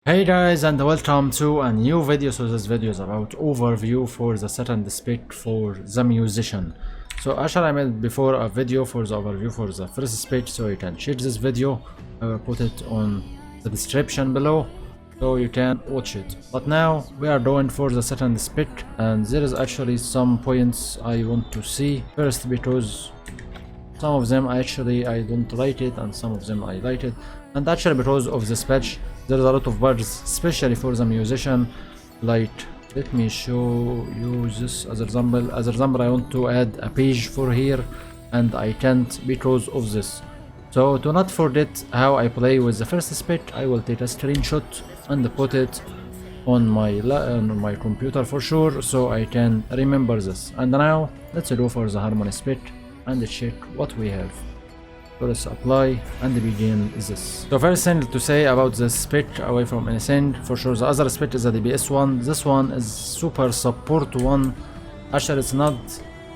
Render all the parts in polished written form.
Hey guys, and welcome to a new video. So this video is about overview for the second spec for the musician. So actually I made before a video for the overview for the first spec, so you can check this video. I will put it on the description below so you can watch it. But now we are going for the second spec, and there is actually some points I want to see first, because some of them I don't like it and some of them I like it, and actually because of this patch there's a lot of bugs, especially for the musician. Like, let me show you this as example. As example, I want to add a page for here and I can't because of this. So to not forget how I play with the first spec, I will take a screenshot and put it on my computer for sure, so I can remember this. And now let's go for the harmony spec and check what we have. So let's apply and begin this. So first thing to say about this spec, away from anything, for sure the other spec is the DPS one. This one is super support one. Actually it's not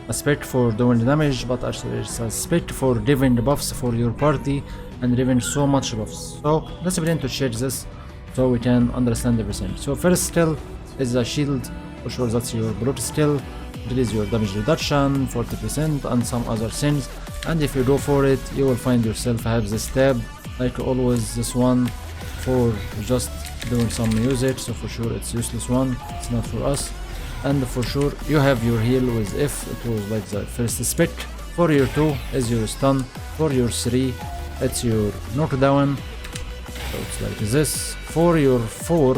a spec for doing damage, but actually it's a spec for giving buffs for your party and giving so much buffs. So let's begin to check this so we can understand everything. So first skill is a shield, for sure that's your brute skill. It is your damage reduction 40% and some other things, and if you go for it you will find yourself have this tab like always, this one for just doing some music, so for sure it's useless one, it's not for us. And for sure you have your heal with F, it was like the first spec. For your 2 is your stun, for your 3 it's your knockdown, so it's like this. For your 4,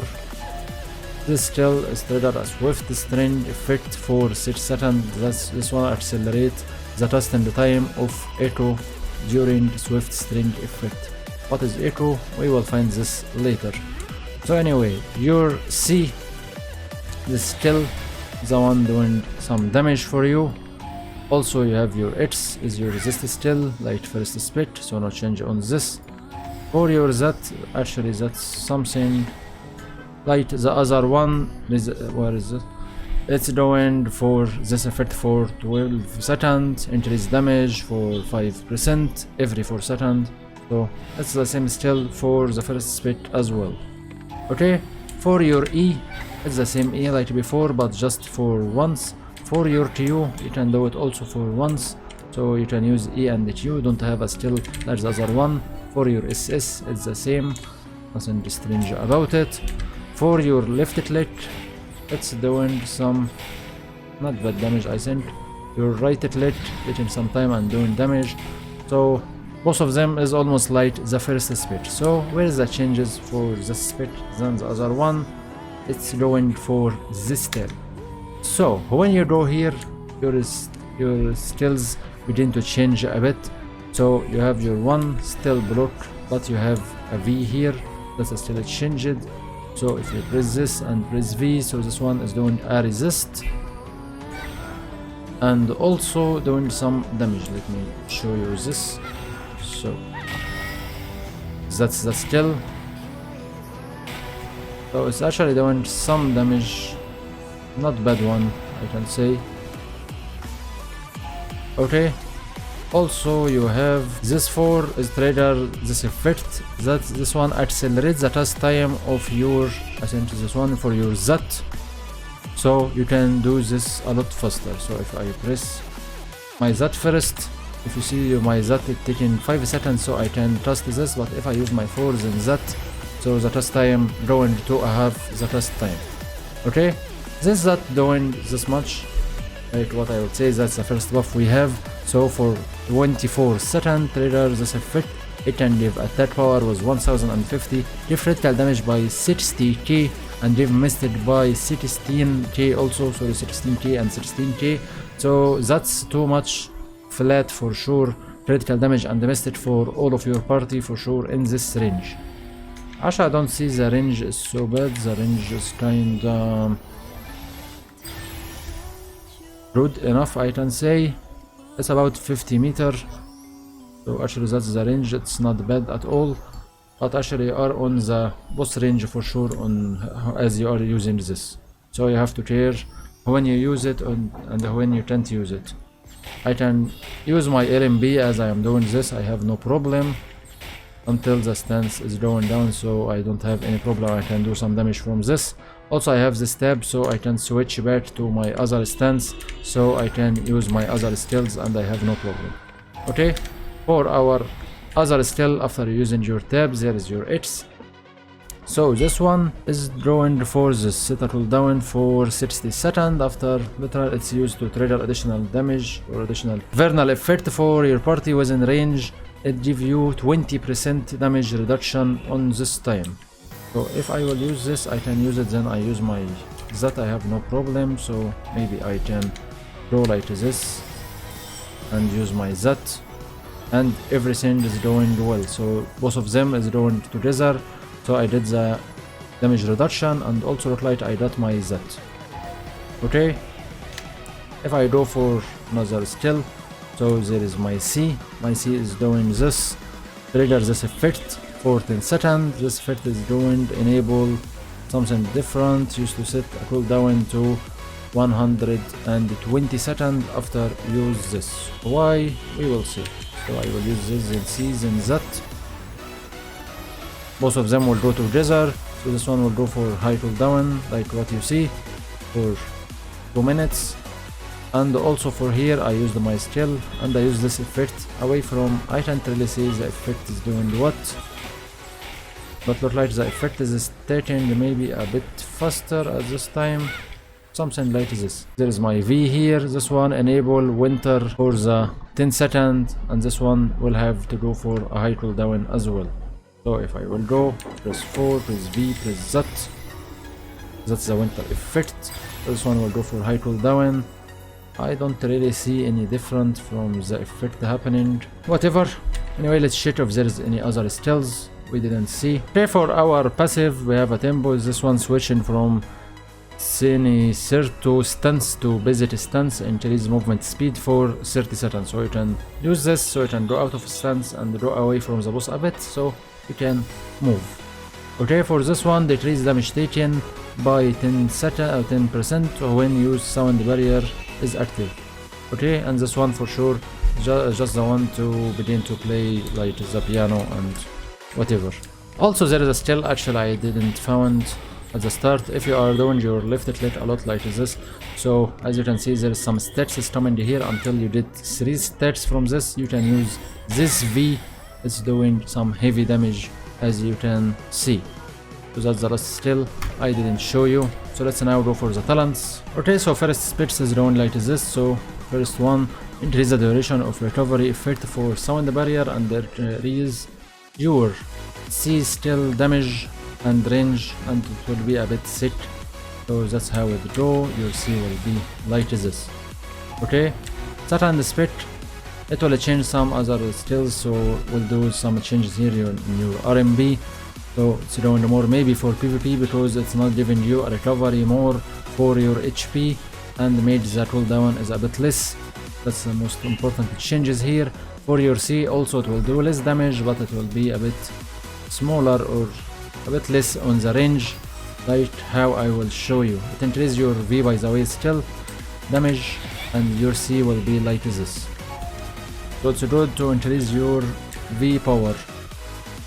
this skill is triggered a swift string effect for 6 seconds. This one accelerates the testing time of echo during swift string effect. What is echo? We will find this later. So anyway, your C, this skill is the one doing some damage for you. Also you have your X is your resist skill like first spec, so no change on this. For your Z, actually that's something like the other one. Where is it? It's doing for this effect for 12 seconds, increase damage for 5% every 4 seconds. So it's the same skill for the first spec as well. Okay, for your E, it's the same E like before but just for once. For your Q, you can do it also for once, so you can use E and Q, don't have a skill like the other one. For your SS, it's the same, nothing strange about it. For your left click, it's doing some not bad damage I think. Your right click taking some time and doing damage, so both of them is almost like the first spec. So where is the changes for this spec than the other one? It's going for this tab. So when you go here, your skills begin to change a bit. So you have your one still block, but you have a V here that's still changed. So if you press this and press V, so this one is doing a resist and also doing some damage. Let me show you this. So that's the skill. So it's actually doing some damage, not bad one I can say. Okay, also you have this 4 is trigger this effect, that this one accelerates the test time of your, I think this one for your Z, so you can do this a lot faster. So if I press my Z first, if you see my Z it taking 5 seconds, so I can test this, but if I use my 4 then Z, so the test time going to a half the test time. Okay, this Z doing this much, like what I would say that's the first buff we have. So for 24 seconds trigger this effect, it can give attack power with 1050, give critical damage by 60k and give misted by 16k also, sorry 16k and 16k. So that's too much flat for sure, critical damage and misted for all of your party for sure in this range. Actually I don't see the range is so bad, the range is kinda good enough I can say. It's about 50 meters, so actually that's the range, it's not bad at all, but actually you are on the boss range for sure on as you are using this, so you have to care when you use it and when you can't use it. I can use my LMB as I am doing this, I have no problem. until the stance is going down, so I don't have any problem. I can do some damage from this. Also I have this tab, so I can switch back to my other stance, so I can use my other skills and I have no problem. Okay, for our other skill, after using your tabs, there is your X. So this one is drawing for the set a cooldown for 60 seconds. After literal, it's used to trigger additional damage or additional vernal effect for your party within range. It gives you 20% damage reduction on this time. So if I will use this, I can use it, then I use my that, I have no problem. So maybe I can draw like this and use my that, and everything is going well. So both of them is going together. So I did the damage reduction, and also look like I got my Z. Okay, if I go for another skill, so there is my C. My C is doing this, trigger this effect for 10 seconds. This effect is going to enable something different, used to set a cooldown to 120 seconds after use this. Why? We will see. So I will use this, then C, then Z. Both of them will go together. So this one will go for high cooldown, like what you see, for 2 minutes. And also for here I used my skill and I use this effect away from. I can't really see the effect is doing what, but look like the effect is taking maybe a bit faster at this time, something like this. There is my V here. This one enable winter for the 10 seconds, and this one will have to go for a high cooldown as well. So if I will go, press 4, press V, press Z, that's the winter effect. This one will go for high cooldown. I don't really see any different from the effect happening. Whatever. Anyway, let's check if there is any other skills we didn't see. Okay, for our passive, we have a tempo. This one switching from semi-cert to stance to basic stance, increase movement speed for 30 seconds. So you can use this, so you can go out of stance and go away from the boss a bit, so you can move. Okay, for this one, decrease damage taken by 10% when use sound barrier is active. Okay, and this one for sure just the one to begin to play like the piano and whatever. Also there is a skill actually I didn't found at the start. If you are doing your left click a lot like this, so as you can see there is some stats coming here. Until you get 3 stats from this, you can use this V. It's doing some heavy damage, as you can see. So that's the last skill I didn't show you. So let's now go for the talents. Okay, so first speech is doing like this. So first one, increase the duration of recovery effect for sound barrier and increase your C skill damage and range, and it will be a bit sick. So that's how it go. Your C will be like this. Okay, second spec, it will change some other skills, so we'll do some changes here in your RMB. So it's doing more maybe for PvP, because it's not giving you a recovery more for your HP, and made the cooldown is a bit less. That's the most important changes here. For your C also it will do less damage, but it will be a bit smaller or a bit less on the range, like how I will show you. It increases your V by the way skill damage, and your C will be like this. So it's good to increase your V power,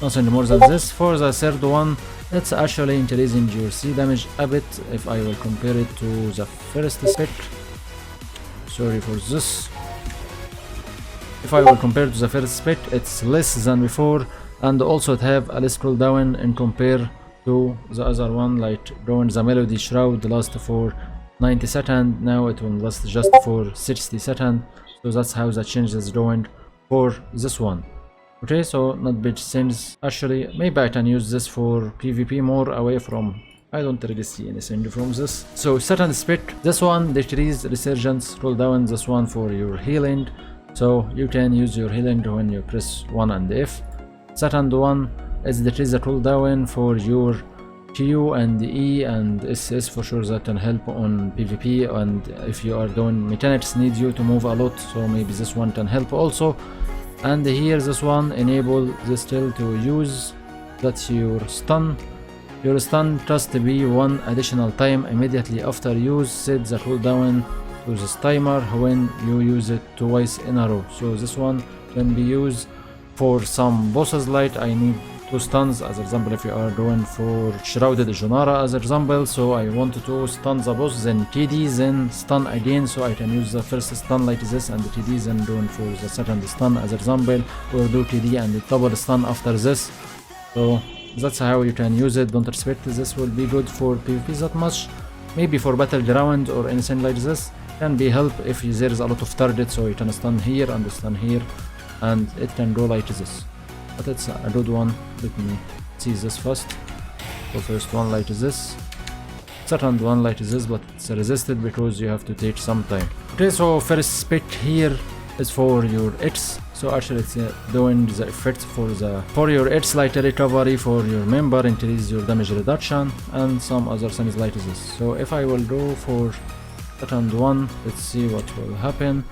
nothing more than this. For the third one, it's actually increasing your C damage a bit. If I will compare it to the first spec, sorry for this, if I will compare to the first spec, it's less than before, and also it have a less cooldown in compare to the other one, like going the melody shroud last for 90 seconds, now it will last just for 60 seconds. So that's how the change is going for this one. Okay, so not big things actually. Maybe I can use this for PvP more away from. I don't really see anything from this. So second spec, this one decrease resurgence cooldown. This one for your healing, so you can use your healing when you press 1 and F. Second one is decrease the cooldown for your Q and E and SS, for sure that can help on PvP, and if you are doing mechanics need you to move a lot, so maybe this one can help also. And here this one enable this skill to use, that's your stun. Your stun just to be 1 additional time immediately after use. Set the cooldown to this timer when you use it twice in a row. So this one can be used for some bosses light I need 2 stuns. As example, if you are doing for Shrouded Junara as example, so I want to stun the boss, then TD, then stun again, so I can use the first stun like this and the TD, then doing for the second stun as example, or do TD and double stun after this. So that's how you can use it. Don't expect this will be good for PvP that much. Maybe for battleground or anything like this can be help if there is a lot of targets, so you can stun here and stun here, and it can go like this. But it's a good one. Let me see this first. So first one like this, second one like this, but it's resisted because you have to take some time. Okay, so first spec here is for your X. So actually it's doing the effect for your X light recovery, for your member, increase your damage reduction, and some other things like this. So if I will go for second one, let's see what will happen.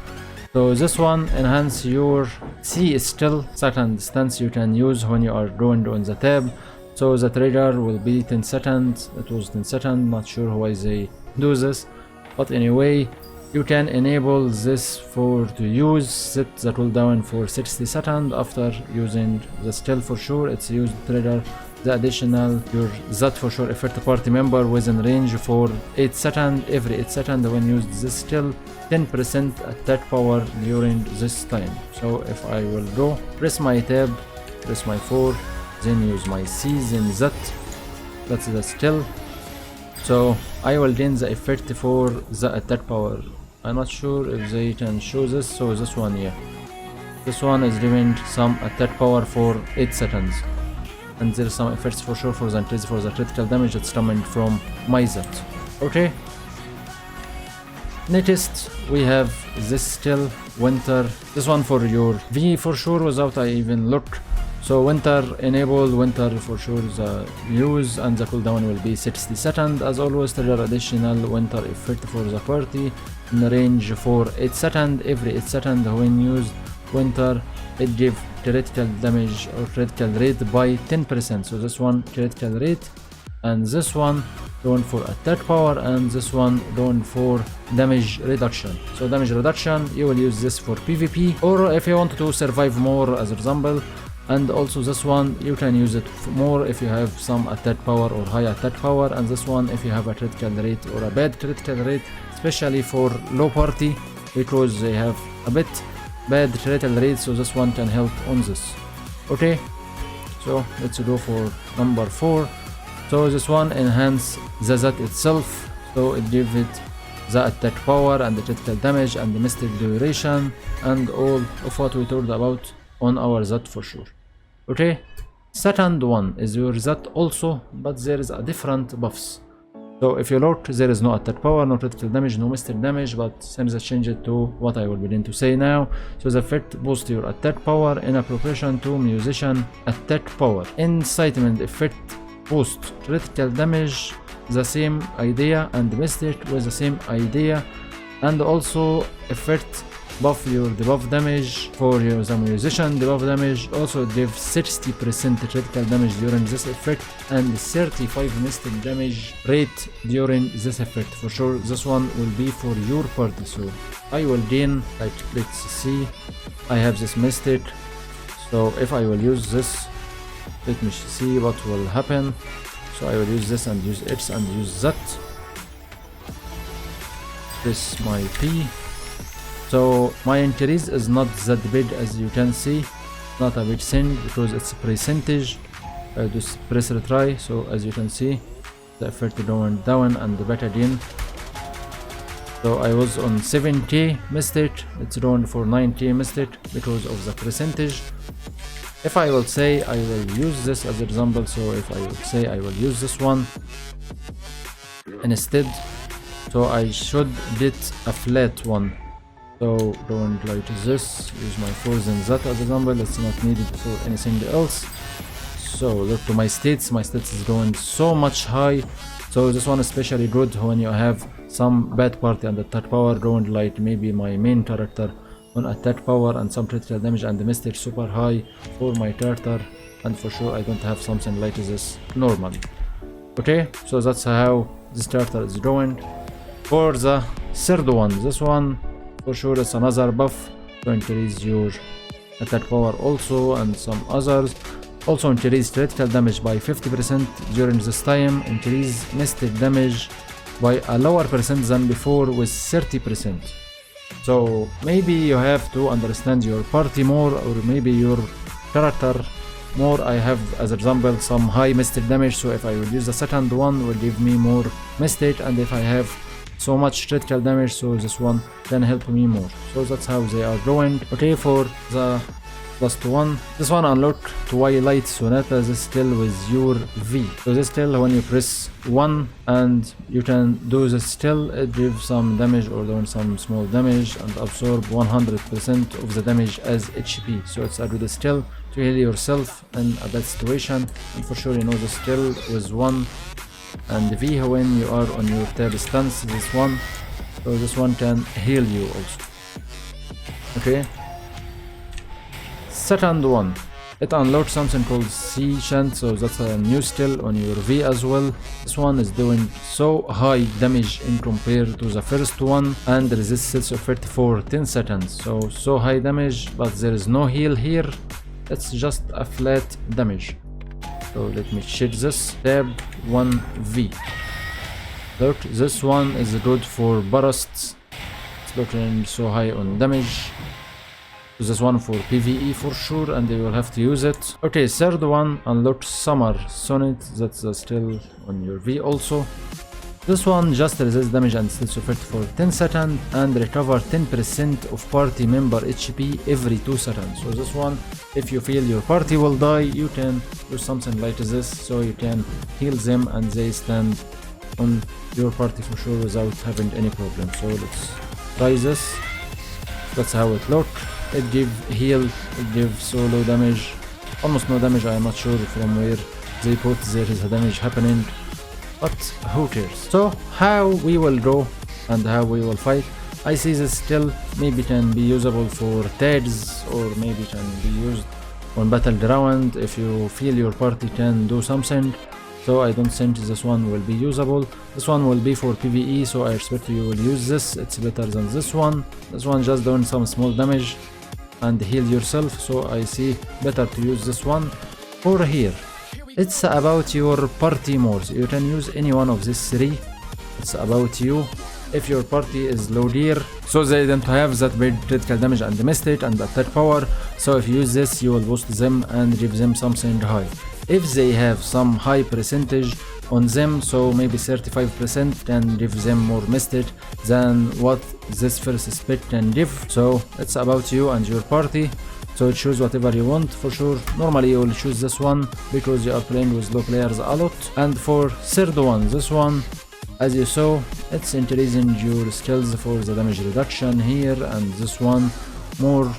So this one enhance your C still second stance you can use when you are going on the tab. So the trigger will be 10 seconds. It was 10 seconds, not sure why they do this, but anyway you can enable this for to use, set the cooldown for 60 seconds after using the skill. For sure it's used trigger the additional your that for sure effect party member within range for 8 seconds. Every 8 seconds when used this skill 10% attack power during this time. So if I will go press my tab, press my 4, then use my C, then Z, that's the skill. So I will gain the effect for the attack power. I'm not sure if they can show this. So this one, yeah, this one is giving some attack power for 8 seconds, and there's some effects for sure for the increase for the critical damage that's coming from my Z. Okay, next we have this skill Winter. This one for your V for sure without I even look. So Winter enable, Winter for sure the use, and the cooldown will be 60 seconds. As always, trigger additional Winter effect for the party in range for 8 seconds. Every 8 seconds when used Winter, it gives critical damage or critical rate by 10%. So this one critical rate, and this one going for attack power, and this one going for damage reduction. So damage reduction you will use this for PvP, or if you want to survive more as example. And also this one you can use it more if you have some attack power or high attack power, and this one if you have a critical rate or a bad critical rate, especially for low party because they have a bit bad critical rate, so this one can help on this. Okay, so let's go for number 4. So this one enhance the Z itself, so it gives it the attack power and the critical damage and the mystic duration and all of what we talked about on our Z for sure. Okay, second one is your Z also, but there is a different buffs. So if you look, there is no attack power, no critical damage, no mystic damage, but since I change it to what I will begin to say now. So the effect boosts your attack power in proportion to musician attack power. Incitement effect boost critical damage, the same idea, and mystic with the same idea, and also effect buff your debuff damage for your the musician debuff damage. Also it gives 60% critical damage during this effect and 35 mystic damage rate during this effect. For sure this one will be for your party. So I will gain, like, let's see, I have this mystic, so if I will use this, let me see what will happen. So I will use this and use X and use that, press my P. So my increase is not that big as you can see, not a big thing because it's a percentage. I just press retry, so as you can see the effect going down and back again. So I was on 7k mystic, it's going for 9k mystic because of the percentage. If I will say I will use this as example, so if I will say I will use this one instead, so I should get a flat one. So don't like this, use my force and that as example, it's not needed for anything else. So look to my states is going so much high. So this one especially good when you have some bad party and attack power going, like maybe my main character on attack power and some critical damage and the mystic super high for my character, and for sure I don't have something like this normally. Okay, so that's how this character is going. For the third one, this one for sure it's another buff to increase your attack power also, and some others. Also increase critical damage by 50% during this time, increase mystic damage by a lower percent than before with 30%. So maybe you have to understand your party more, or maybe your character more. I have as example some high mystic damage, so if I will use the second one will give me more mystic, and if I have so much critical damage, so this one can help me more. So that's how they are going. Okay, for the last one, this one unlock Twilight Sonata, this skill with your V. So this skill, when you press 1 and you can do this skill, it gives some damage or doing some small damage and absorb 100% of the damage as HP. So it's a good skill to heal yourself in a bad situation, and for sure you know the skill with 1 and V when you are on your tab stance, this one. So this one can heal you also. Okay. Second one, it unlocks something called Sea Chant, so that's a new skill on your V as well. This one is doing so high damage in compared to the first one, and resists hits of 30 for 10 seconds. So high damage, but there is no heal here, it's just a flat damage. So let me check this. Tab 1V. Look, this one is good for bursts. It's looking so high on damage. This one for PvE for sure, and they will have to use it. Okay, third one, unlock Summer Sonnet, that's still on your V also. This one just resists damage and still support for 10 seconds and recover 10% of party member HP every 2 seconds. So this one, if you feel your party will die, you can do something like this, so you can heal them and they stand on your party for sure without having any problem. So let's try this. That's how it looks. It gives heal, it gives so low damage, almost no damage. I am not sure from where they put there is a damage happening, but who cares. So how we will go and how we will fight, I see this skill maybe can be usable for tags, or maybe can be used on battleground if you feel your party can do something. So I don't think this one will be usable. This one will be for PvE, so I expect you will use this. It's better than this one. This one just doing some small damage and heal yourself, so I see better to use this one. For here, it's about your party modes. You can use any one of these three. It's about you. If your party is low gear, so they don't have that big critical damage and mystic and attack power, so if you use this you will boost them and give them something high. If they have some high percentage on them, so maybe 35%, can give them more mystic than what this first spec can give. So it's about you and your party, so choose whatever you want. For sure normally you will choose this one because you are playing with low players a lot. And for third one, this one, as you saw, it's increasing your skills for the damage reduction here, and this one more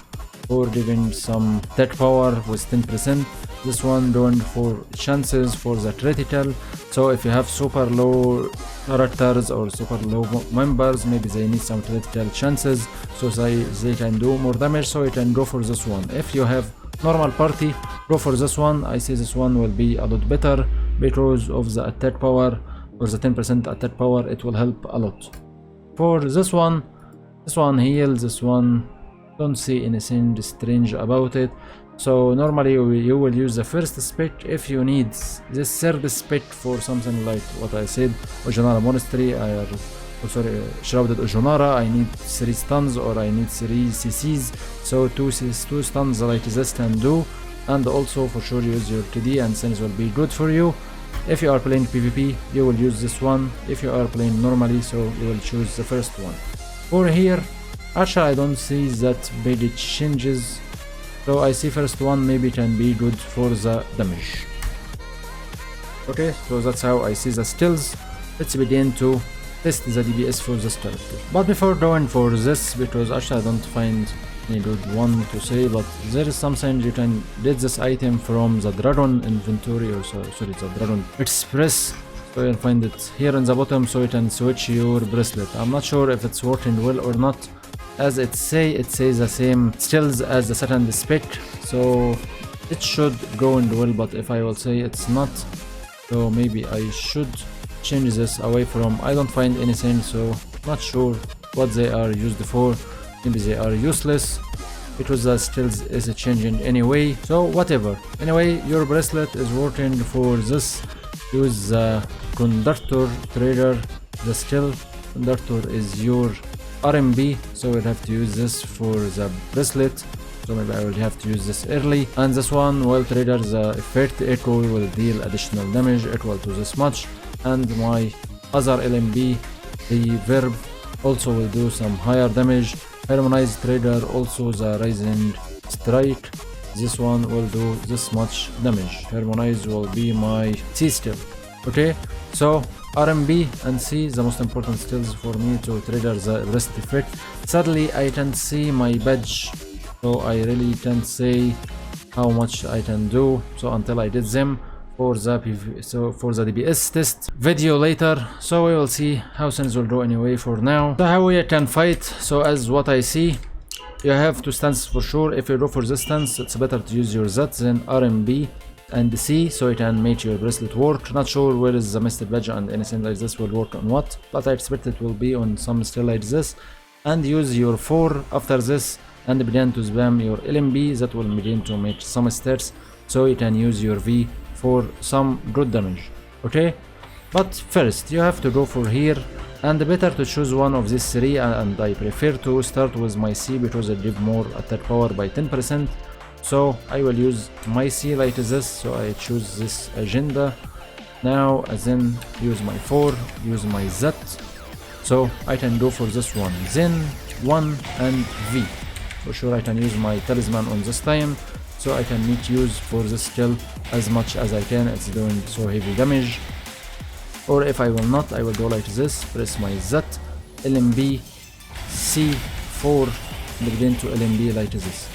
for giving some attack power with 10%. This one doing for chances for the critical, so if you have super low characters or super low members, maybe they need some critical chances, so they can do more damage, so you can go for this one. If you have normal party, go for this one. I see this one will be a lot better because of the attack power, or the 10% attack power, it will help a lot. For this one heals, this one don't see anything strange about it. So normally you will use the first spec. If you need this third spec for something like what I said, Ojonara Monastery, Shrouded Ojonara, I need 3 stuns or I need 3 CCs, so 2 stuns like this can do. And also for sure use your TD and things will be good for you. If you are playing PvP, you will use this one. If you are playing normally, so you will choose the first one. For here, actually I don't see that big changes, so I see first one maybe can be good for the damage. Okay, so that's how I see the skills. Let's begin to test the DPS for this character. But before going for this, because actually I don't find any good one to say, but there is something you can get this item from the Dragon inventory, or sorry, the Dragon Express. So you'll find it here in the bottom, so you can switch your bracelet. I'm not sure if it's working well or not. As it says the same skills as the second spec, so it should go in well, but if I will say it's not, so maybe I should change this away from. I don't find anything, so not sure what they are used for. Maybe they are useless. because the skills is changing anyway, so whatever. Anyway, your bracelet is working for this. Use the conductor trader. The skill conductor is your RMB, so we'll have to use this for the bracelet. So maybe I will have to use this early. And this one, well trader, the effect echo will deal additional damage equal to this much. And my other LMB, the verb, also will do some higher damage. Harmonized trader, also the rising strike, this one will do this much damage. Harmonized will be my C skill. Okay, so RMB and C, the most important skills for me to trigger the rest effect. Sadly, I can't see my badge, so I really can't say how much I can do. So until I did them for the for the DPS test video later, so we will see how things will go anyway. For now, so how we can fight. So as what I see, you have two stances for sure. If you go for this stance, it's better to use your Z than RMB and C, so you can make your bracelet work. Not sure where is the Mr. Badge and anything like this will work on what, but I expect it will be on some skill like this. And use your 4 after this and begin to spam your LMB, that will begin to make some stats, so you can use your V for some good damage. Okay, but first you have to go for here, and better to choose one of these 3, and I prefer to start with my C because it gives more attack power by 10%. So I will use my C like this, so I choose this agenda now, and then use my 4, use my Z, so I can go for this one, then 1 and V. For sure I can use my talisman on this time, so I can make use for this skill as much as I can. It's doing so heavy damage. Or if I will not, I will go like this, press my Z, LMB, C4, and begin to LMB like this.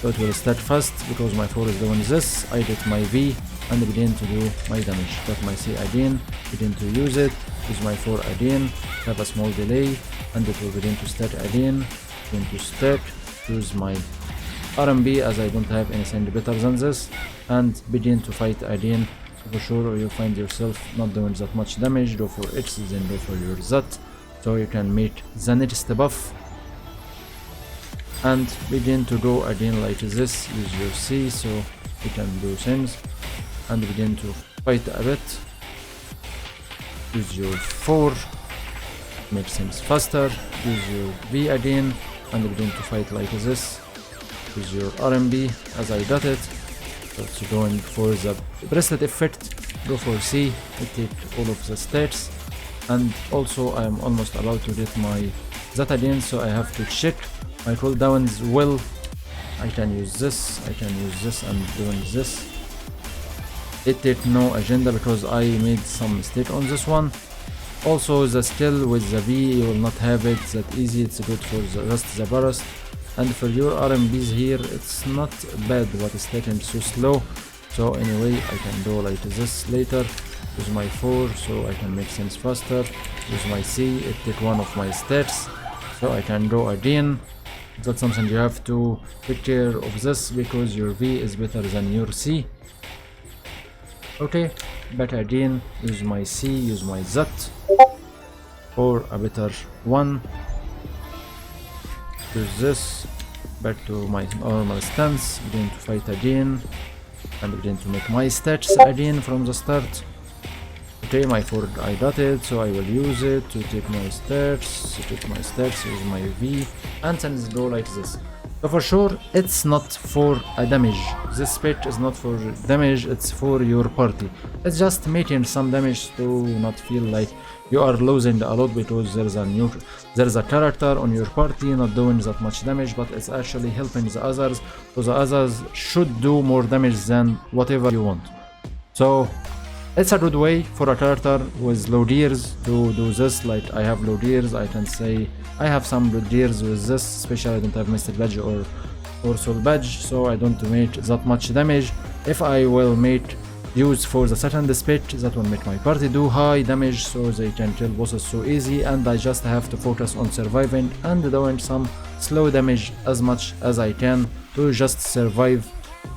So it will start fast because my 4 is doing this. I get my V and begin to do my damage. Got my C again, begin to use it, use my 4 again, have a small delay, and it will begin to start again, begin to stack, use my RMB as I don't have anything better than this, and begin to fight again. So for sure you find yourself not doing that much damage, go for X, then go for your Z, so you can make the next buff. And begin to go again like this, use your C so you can do things, and begin to fight a bit, use your 4, make things faster, use your V again, and begin to fight like this, use your RMB as I got it. So it's going for the bracelet effect, go for C, it take all of the stats, and also I am almost about to get my Z again, so I have to check my cooldowns well. I can use this, I can use this, and doing this. It take no agenda because I made some mistake on this one. Also the skill with the V, you will not have it that easy, it's good for the burst. And for your RMBs here, it's not bad, but it's taking so slow. So anyway, I can go like this later. Use my 4 so I can make things faster. Use my C, it take one of my stats, so I can go again. That's something you have to take care of this because your V is better than your C. Okay, back again, use my C, use my Z for a better one. Use this, back to my normal stance, begin to fight again, and begin to make my stats again from the start. Okay, my 4 I got it, so I will use it to take my stats, use my V, and then go like this. So for sure, it's not for a damage. This spec is not for damage, it's for your party. It's just making some damage to not feel like you are losing a lot because there's a character on your party not doing that much damage, but it's actually helping the others, so the others should do more damage than whatever you want. So it's a good way for a character with low gears to do this. Like I have low gears, I can say I have some good gears with this, especially I don't have Mr. Badge or Soul Badge, so I don't make that much damage. If I will make use for the second spec, that will make my party do high damage so they can kill bosses so easy, and I just have to focus on surviving and doing some slow damage as much as I can to just survive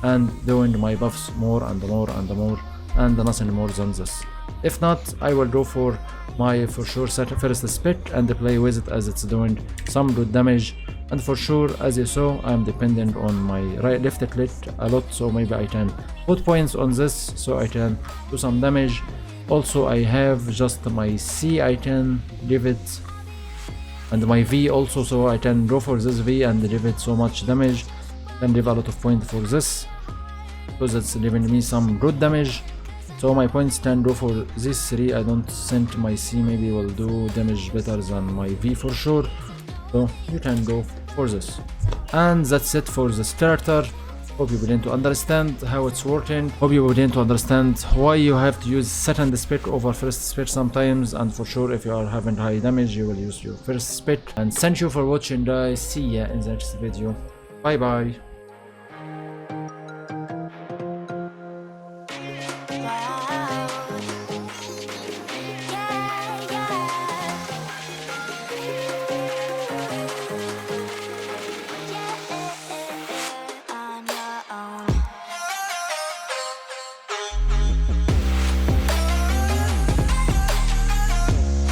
and doing my buffs more and more and more, and nothing more than this. If not, I will go for my for sure first spec and play with it as it's doing some good damage And for sure, as you saw, I'm dependent on my left click a lot, so maybe I can put points on this so I can do some damage. Also, I have just my C, I can give it, and my V also, so I can go for this V and give it so much damage. Can give a lot of points for this because it's giving me some good damage. So my points can go for these three. I don't think my C maybe will do damage better than my V for sure, so you can go for this. And that's it for this character. Hope you begin to understand how it's working. Hope you begin to understand why you have to use second spec over first spec sometimes, and for sure if you are having high damage you will use your first spec. And thank you for watching guys, see ya in the next video, bye bye.